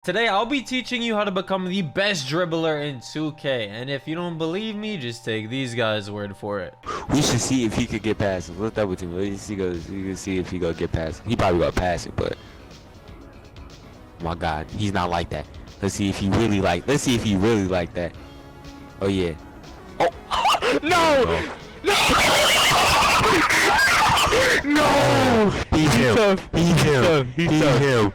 Today, I'll be teaching you how to become the best dribbler in 2K. And if you don't believe me, just take these guys' word for it. We should see if he could get past him. Let's double team. Let's see, you can see if he gonna get past him. He probably gonna pass it, but oh my God, he's not like that. Let's see if he really like that. Oh yeah. Oh no! No! He's him.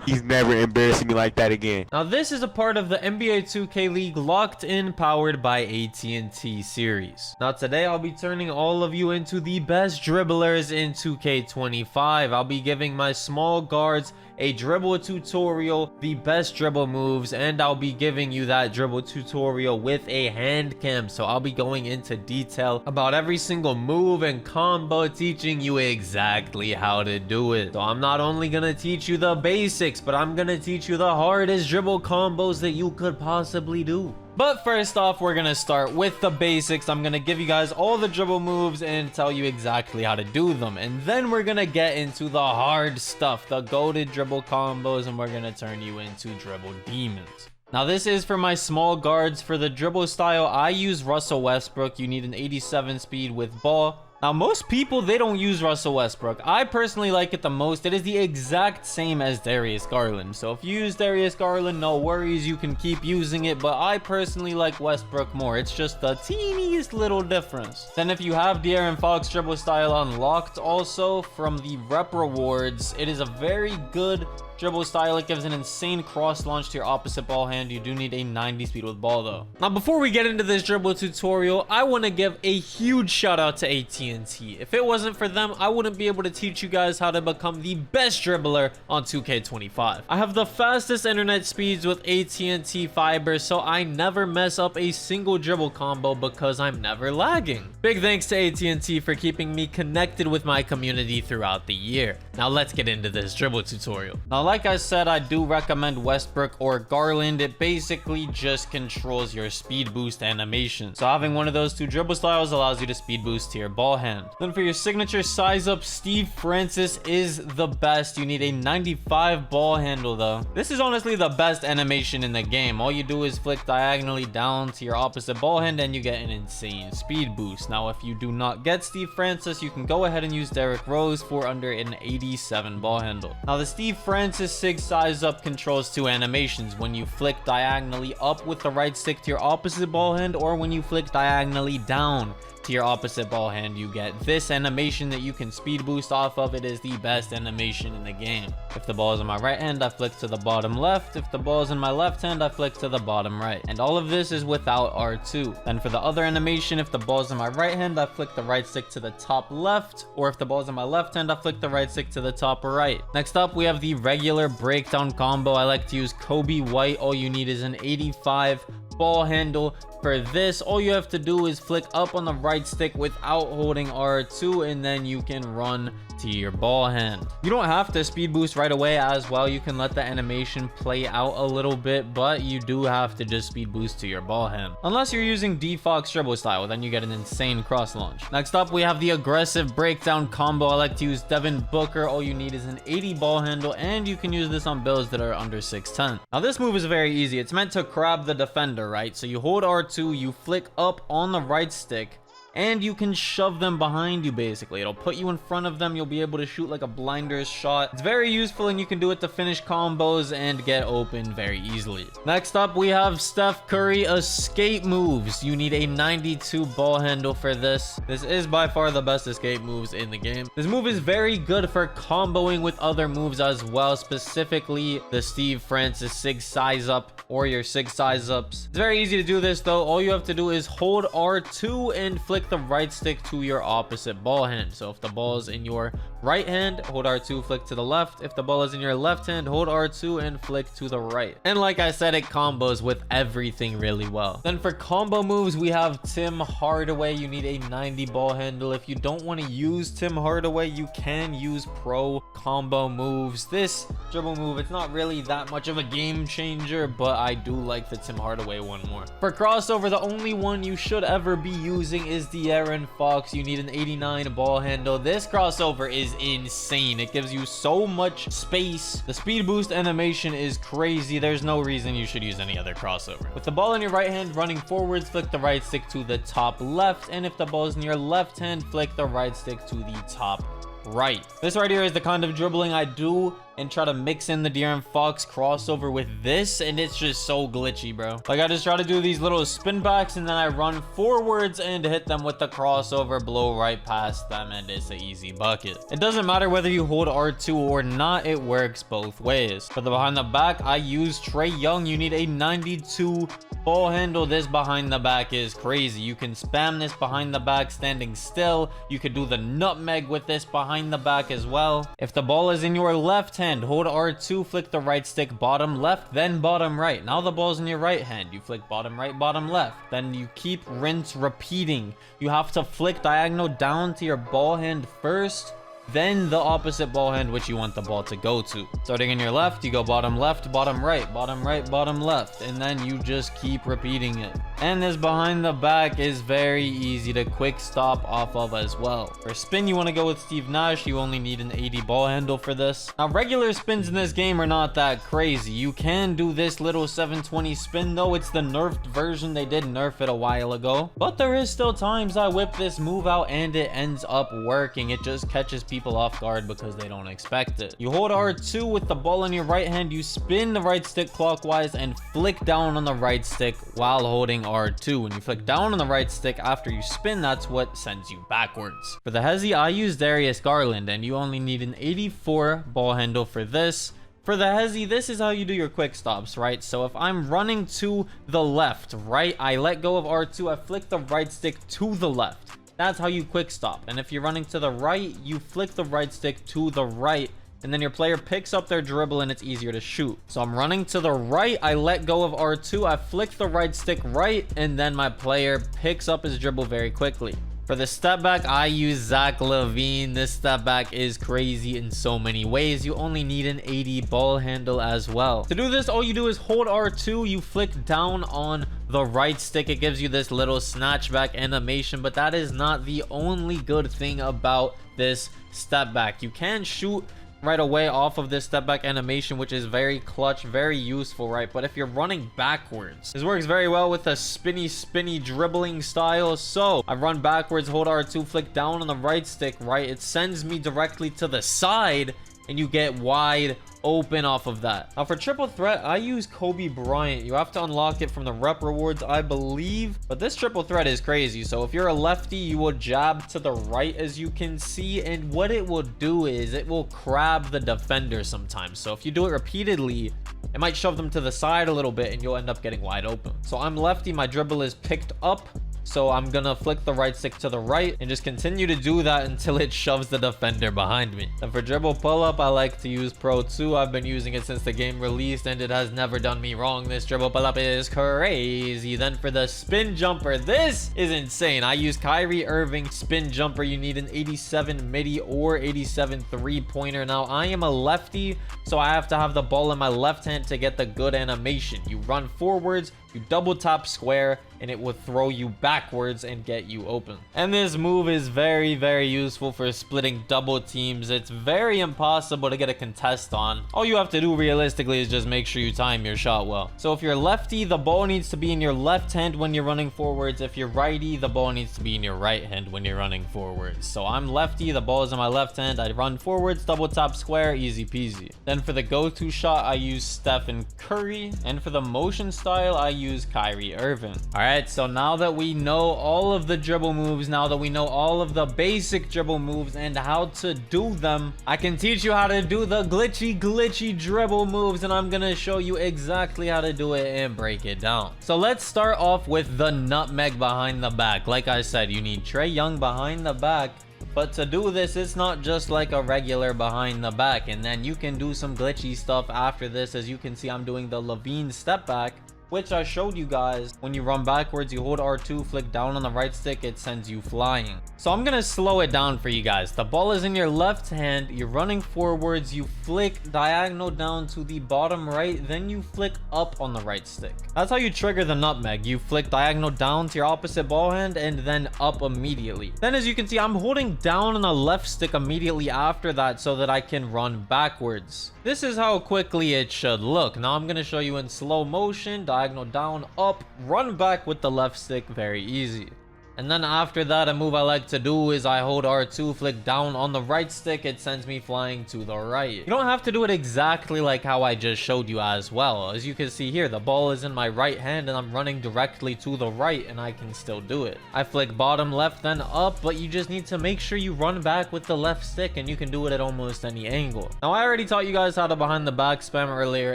He's never embarrassing me like that again. Now, this is a part of the NBA 2K League Locked In, powered by AT&T series. Now, today I'll be turning all of you into the best dribblers in 2K25. I'll be giving my small guards a dribble tutorial, the best dribble moves, and I'll be giving you that dribble tutorial with a hand cam. So I'll be going into detail about every single move and combo, teaching you exactly how to do it. So I'm not only gonna teach you the basics, but I'm gonna teach you the hardest dribble combos that you could possibly do. But first off, we're gonna start with the basics. I'm gonna give you guys all the dribble moves and tell you exactly how to do them. And then we're gonna get into the hard stuff, the goated dribble combos, and we're gonna turn you into dribble demons. Now, this is for my small guards. For the dribble style, I use Russell Westbrook. You need an 87 speed with ball. Now, most people, they don't use Russell Westbrook. I personally like it the most. It is the exact same as Darius Garland. So if you use Darius Garland, no worries, you can keep using it. But I personally like Westbrook more. It's just the teeniest little difference. Then if you have De'Aaron Fox dribble style unlocked also from the rep rewards, it is a very good dribble style. It gives an insane cross launch to your opposite ball hand. You do need a 90 speed with ball though. Now, before we get into this dribble tutorial, I want to give a huge shout out to AT&T. If it wasn't for them, I wouldn't be able to teach you guys how to become the best dribbler on 2K25. I have the fastest internet speeds with AT&T fiber, so I never mess up a single dribble combo because I'm never lagging. Big thanks to AT&T for keeping me connected with my community throughout the year. Now let's get into this dribble tutorial. Now, like I said, I do recommend Westbrook or Garland. It basically just controls your speed boost animation. So having one of those two dribble styles allows you to speed boost to your ball hand. Then for your signature size up, Steve Francis is the best. You need a 95 ball handle though. This is honestly the best animation in the game. All you do is flick diagonally down to your opposite ball hand and you get an insane speed boost. Now, if you do not get Steve Francis, you can go ahead and use Derrick Rose for under an 87 ball handle. Now, the Steve Francis Sig size up controls two animations: when you flick diagonally up with the right stick to your opposite ball hand, or when you flick diagonally down to your opposite ball hand. You get this animation that you can speed boost off of. It is the best animation in the game. If the ball is in my right hand, I flick to the bottom left. If the ball is in my left hand, I flick to the bottom right. And all of this is without R2. Then for the other animation, if the ball is in my right hand, I flick the right stick to the top left, or if the ball is in my left hand, I flick the right stick to the top right. Next up, we have the regular breakdown combo. I like to use Kobe White. All you need is an 85 ball handle. For this, all you have to do is flick up on the right stick without holding R2, and then you can run to your ball hand. You don't have to speed boost right away as well. You can let the animation play out a little bit, but you do have to just speed boost to your ball hand. Unless you're using D-Fox dribble style, then you get an insane cross launch. Next up, we have the aggressive breakdown combo. I like to use Devin Booker. All you need is an 80 ball handle, and you can use this on builds that are under 6'10". Now, this move is very easy. It's meant to grab the defender, right? So you hold R2, you flick up on the right stick, and you can shove them behind you. Basically, it'll put you in front of them. You'll be able to shoot like a blinder's shot. It's very useful, and you can do it to finish combos and get open very easily. Next up, we have Steph Curry escape moves. You need a 92 ball handle for this. This is by far the best escape moves in the game. This move is very good for comboing with other moves as well, specifically the Steve Francis Sig size up or your Sig size ups. It's very easy to do this though. All you have to do is hold R2 and flick the right stick to your opposite ball hand. So if the ball is in your right hand, hold R2, flick to the left. If the ball is in your left hand, hold R2 and flick to the right. And like I said, it combos with everything really well. Then for combo moves, we have Tim Hardaway. You need a 90 ball handle. If you don't want to use Tim Hardaway, you can use pro combo moves. This dribble move, it's not really that much of a game changer, but I do like the Tim Hardaway one more. For crossover, the only one you should ever be using is De'Aaron Fox. You need an 89 ball handle. This crossover is is insane. It gives you so much space. The speed boost animation is crazy. There's no reason you should use any other crossover. With the ball in your right hand running forwards, flick the right stick to the top left, and if the ball is in your left hand, flick the right stick to the top right. This right here is the kind of dribbling I do and try to mix in the De'Aaron Fox crossover with this, and it's just so glitchy, bro. Like, I just try to do these little spin backs, and then I run forwards and hit them with the crossover, blow right past them, and it's an easy bucket. It doesn't matter whether you hold R2 or not, it works both ways. For the behind the back, I use Trae Young. You need a 92 ball handle. This behind the back is crazy. You can spam this behind the back standing still. You could do the nutmeg with this behind the back as well. If the ball is in your left hand, hold R2, flick the right stick bottom left, then bottom right. Now the ball's in your right hand, you flick bottom right, bottom left. Then you keep rinse repeating. You have to flick diagonal down to your ball hand first, then the opposite ball hand which you want the ball to go to. Starting in your left, you go bottom left, bottom right, bottom right, bottom left, and then you just keep repeating it. And this behind the back is very easy to quick stop off of as well. For spin, you want to go with Steve Nash. You only need an 80 ball handle for this. Now, regular spins in this game are not that crazy. You can do this little 720 spin, though. It's the nerfed version. They did nerf it a while ago, but there is still times I whip this move out and it ends up working. It just catches people off guard because they don't expect it. You hold R2 with the ball in your right hand, you spin the right stick clockwise and flick down on the right stick while holding R2. When you flick down on the right stick after you spin, that's what sends you backwards. For the Hezi, I use Darius Garland, and you only need an 84 ball handle for this. For the Hezi, this is how you do your quick stops, right? So if I'm running to the left, right, I let go of R2, I flick the right stick to the left. That's how you quick stop. And if you're running to the right, you flick the right stick to the right, and then your player picks up their dribble and it's easier to shoot. So I'm running to the right, I let go of R2, I flick the right stick right, and then my player picks up his dribble very quickly. For the step back, I use Zach LaVine. This step back is crazy in so many ways. You only need an 80 ball handle as well. To do this, all you do is hold R2, you flick down on the right stick. It gives you this little snatchback animation, but that is not the only good thing about this step back. You can shoot right away off of this step back animation, which is very clutch, very useful, right? But if you're running backwards, this works very well with a spinny dribbling style. So I run backwards, hold R2, flick down on the right stick, right? It sends me directly to the side and you get wide open off of that. Now for triple threat, I use Kobe Bryant. You have to unlock it from the rep rewards, I believe, but this triple threat is crazy. So if you're a lefty, you will jab to the right, as you can see, and what it will do is it will crab the defender sometimes. So if you do it repeatedly, it might shove them to the side a little bit and you'll end up getting wide open. So I'm lefty, my dribble is picked up, so I'm gonna flick the right stick to the right and just continue to do that until it shoves the defender behind me. And for dribble pull-up, I like to use Pro 2. I've been using it since the game released and it has never done me wrong. This dribble pull-up is crazy. Then for the spin jumper, this is insane. I use Kyrie Irving spin jumper. You need an 87 midi or 87 three-pointer. Now I am a lefty, so I have to have the ball in my left hand to get the good animation. You run forwards, you double tap square, and it will throw you backwards and get you open. And this move is very, very useful for splitting double teams. It's very impossible to get a contest on. All you have to do realistically is just make sure you time your shot well. So if you're lefty, the ball needs to be in your left hand when you're running forwards. If you're righty, the ball needs to be in your right hand when you're running forwards. So I'm lefty, the ball is in my left hand. I run forwards, double tap square, easy peasy. Then for the go-to shot, I use Stephen Curry. And for the motion style, I use Kyrie Irving. All right, so now that we know all of the dribble moves, now that we know all of the basic dribble moves and how to do them, I can teach you how to do the glitchy dribble moves, and I'm gonna show you exactly how to do it and break it down. So let's start off with the nutmeg behind the back. Like I said, you need Trae Young behind the back. But to do this, it's not just like a regular behind the back, and then you can do some glitchy stuff after this. As you can see, I'm doing the LaVine step back. which I showed you guys. When you run backwards, you hold R2, flick down on the right stick, it sends you flying. So I'm gonna slow it down for you guys. The ball is in your left hand, you're running forwards, you flick diagonal down to the bottom right, then you flick up on the right stick. That's how you trigger the nutmeg. You flick diagonal down to your opposite ball hand and then up immediately. Then as you can see, I'm holding down on the left stick immediately after that so that I can run backwards. This is how quickly it should look. Now I'm gonna show you in slow motion, diagonal down, up, run back with the left stick, very easy. And then after that, a move I like to do is I hold R2, flick down on the right stick, it sends me flying to the right. You don't have to do it exactly like how I just showed you as well. As you can see here, the ball is in my right hand and I'm running directly to the right and I can still do it. I flick bottom left then up, but you just need to make sure you run back with the left stick and you can do it at almost any angle. Now I already taught you guys how to behind the back spam earlier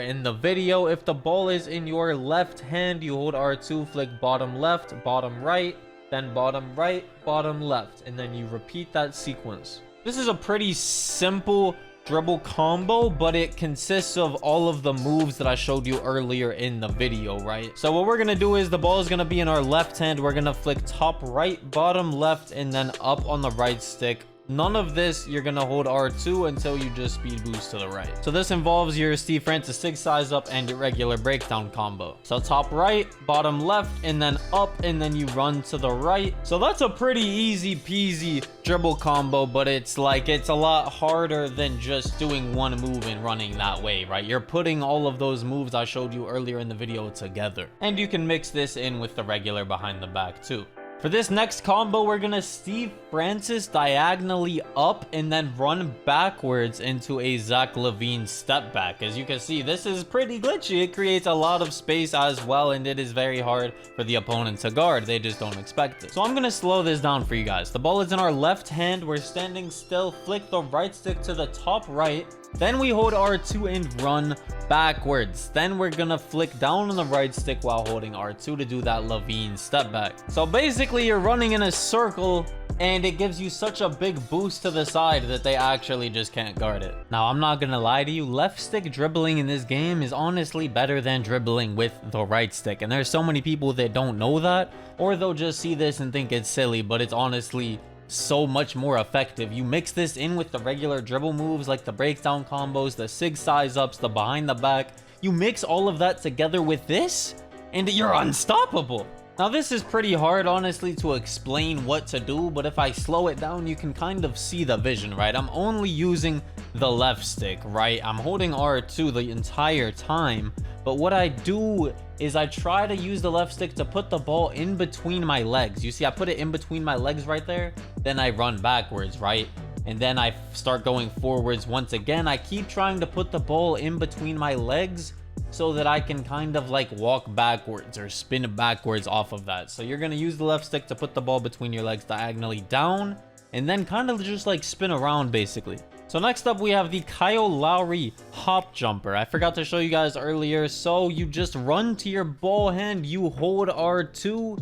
in the video. If the ball is in your left hand, you hold R2, flick bottom left, bottom right, then bottom right, bottom left, and then you repeat that sequence. This is a pretty simple dribble combo, but it consists of all of the moves that I showed you earlier in the video, right? So what we're gonna do is the ball is gonna be in our left hand. We're gonna flick top right, bottom left, and then up on the right stick. None of this, you're gonna hold R2 until you just speed boost to the right. So this involves your Steve Francis 6 size up and your regular breakdown combo. So top right, bottom left, and then up, and then you run to the right. So that's a pretty easy peasy dribble combo, but it's a lot harder than just doing one move and running that way, right? You're putting all of those moves I showed you earlier in the video together. And you can mix this in with the regular behind the back too. For this next combo, we're gonna Steve Francis diagonally up and then run backwards into a Zach LaVine step back. As you can see, this is pretty glitchy. It creates a lot of space as well, and it is very hard for the opponent to guard. They just don't expect it. So I'm gonna slow this down for you guys. The ball is in our left hand. We're standing still. Flick the right stick to the top right. Then we hold R2 and run backwards. Then we're gonna flick down on the right stick while holding R2 to do that LaVine step back. So basically you're running in a circle and it gives you such a big boost to the side that they actually just can't guard it. Now I'm not gonna lie to you, left stick dribbling in this game is honestly better than dribbling with the right stick. And there's so many people that don't know that, or they'll just see this and think it's silly, but it's honestly so much more effective. You mix this in with the regular dribble moves like the breakdown combos, the sig size ups, the behind the back. You mix all of that together with this and you're unstoppable. Now this is pretty hard honestly to explain what to do, but if I slow it down you can kind of see the vision, right? I'm only using the left stick, right? I'm holding R2 the entire time, but what I do is I try to use the left stick to put the ball in between my legs. You see, I put it in between my legs right there. Then I run backwards, right? And then I start going forwards once again. I keep trying to put the ball in between my legs so that I can kind of like walk backwards or spin backwards off of that. So you're going to use the left stick to put the ball between your legs diagonally down and then kind of just like spin around basically. So next up we have the Kyle Lowry hop jumper. I forgot to show you guys earlier. So you just run to your ball hand, you hold R2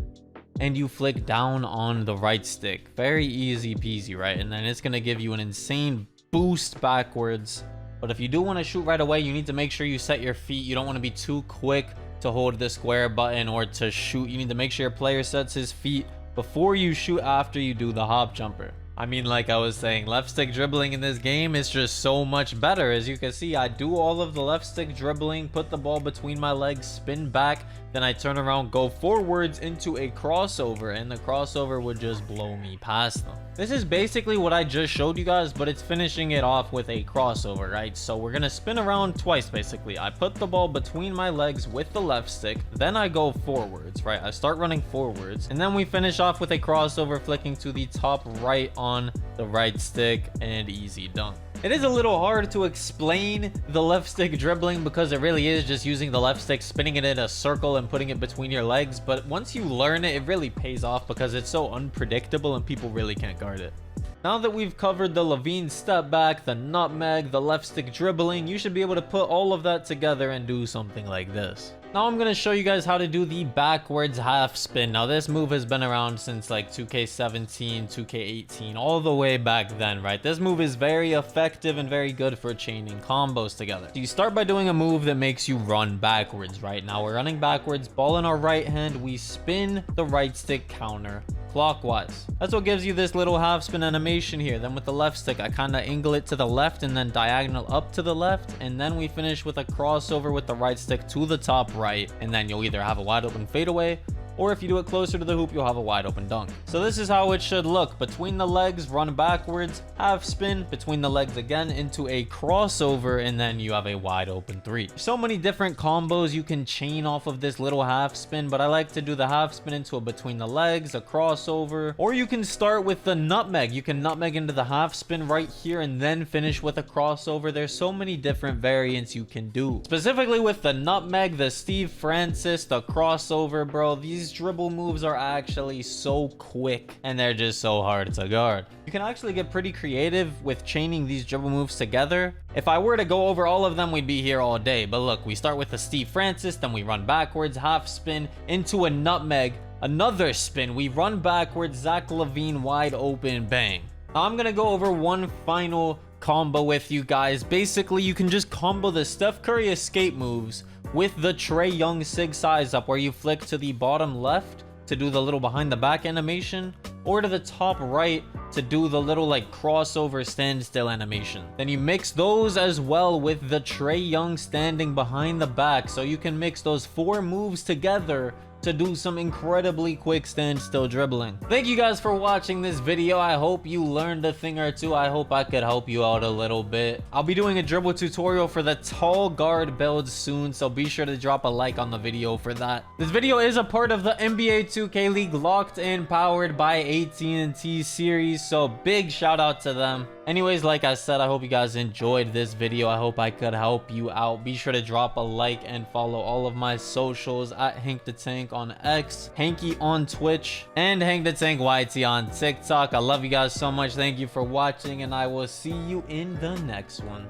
and you flick down on the right stick. Very easy peasy, right? And then it's going to give you an insane boost backwards. But if you do want to shoot right away, you need to make sure you set your feet. You don't want to be too quick to hold the square button or to shoot. You need to make sure your player sets his feet before you shoot after you do the hop jumper. I mean, like I was saying, left stick dribbling in this game is just so much better. As you can see, I do all of the left stick dribbling, put the ball between my legs, spin back, then I turn around, go forwards into a crossover, and the crossover would just blow me past them. This is basically what I just showed you guys, but it's finishing it off with a crossover, right? So we're gonna spin around twice, basically. I put the ball between my legs with the left stick, then I go forwards, right? I start running forwards, and then we finish off with a crossover, flicking to the top right on the right stick, and easy dunk. It is a little hard to explain the left stick dribbling because it really is just using the left stick, spinning it in a circle and putting it between your legs. But once you learn it, it really pays off because it's so unpredictable and people really can't guard it. Now that we've covered the Levine step back, the nutmeg, the left stick dribbling, you should be able to put all of that together and do something like this. Now I'm going to show you guys how to do the backwards half spin. Now this move has been around since like 2K17, 2K18, all the way back then, right? This move is very effective and very good for chaining combos together. So you start by doing a move that makes you run backwards, right? Now we're running backwards, ball in our right hand, we spin the right stick counter clockwise. That's what gives you this little half spin animation here. Then with the left stick, I kind of angle it to the left and then diagonal up to the left. And then we finish with a crossover with the right stick to the top right. And then you'll either have a wide open fadeaway, or if you do it closer to the hoop, you'll have a wide open dunk. So this is how it should look. Between the legs, run backwards, half spin, between the legs again into a crossover, and then you have a wide open three. So many different combos you can chain off of this little half spin, but I like to do the half spin into a between the legs, a crossover, or you can start with the nutmeg. You can nutmeg into the half spin right here and then finish with a crossover. There's so many different variants you can do. Specifically with the nutmeg, the Steve Francis, the crossover, bro, these dribble moves are actually so quick and they're just so hard to guard. You can actually get pretty creative with chaining these dribble moves together. If I were to go over all of them, we'd be here all day. But look, we start with the Steve Francis, then we run backwards, half spin into a nutmeg, another spin, we run backwards, Zach LaVine wide open, bang. Now I'm gonna go over one final combo with you guys. Basically, you can just combo the Steph Curry escape moves with the Trae Young sig size up, where you flick to the bottom left to do the little behind the back animation, or to the top right to do the little like crossover standstill animation. Then you mix those as well with the Trae Young standing behind the back, so you can mix those 4 moves together to do some incredibly quick standstill dribbling. Thank you guys for watching this video. I hope you learned a thing or two. I hope I could help you out a little bit. I'll be doing a dribble tutorial for the tall guard build soon, so be sure to drop a like on the video for that. This video is a part of the NBA 2K League Locked In powered by AT&T series, so big shout out to them. Anyways, like I said, I hope you guys enjoyed this video. I hope I could help you out. Be sure to drop a like and follow all of my socials at Hank the Tank on X, Hanky on Twitch, and Hank the Tank YT on TikTok. I love you guys so much. Thank you for watching, and I will see you in the next one.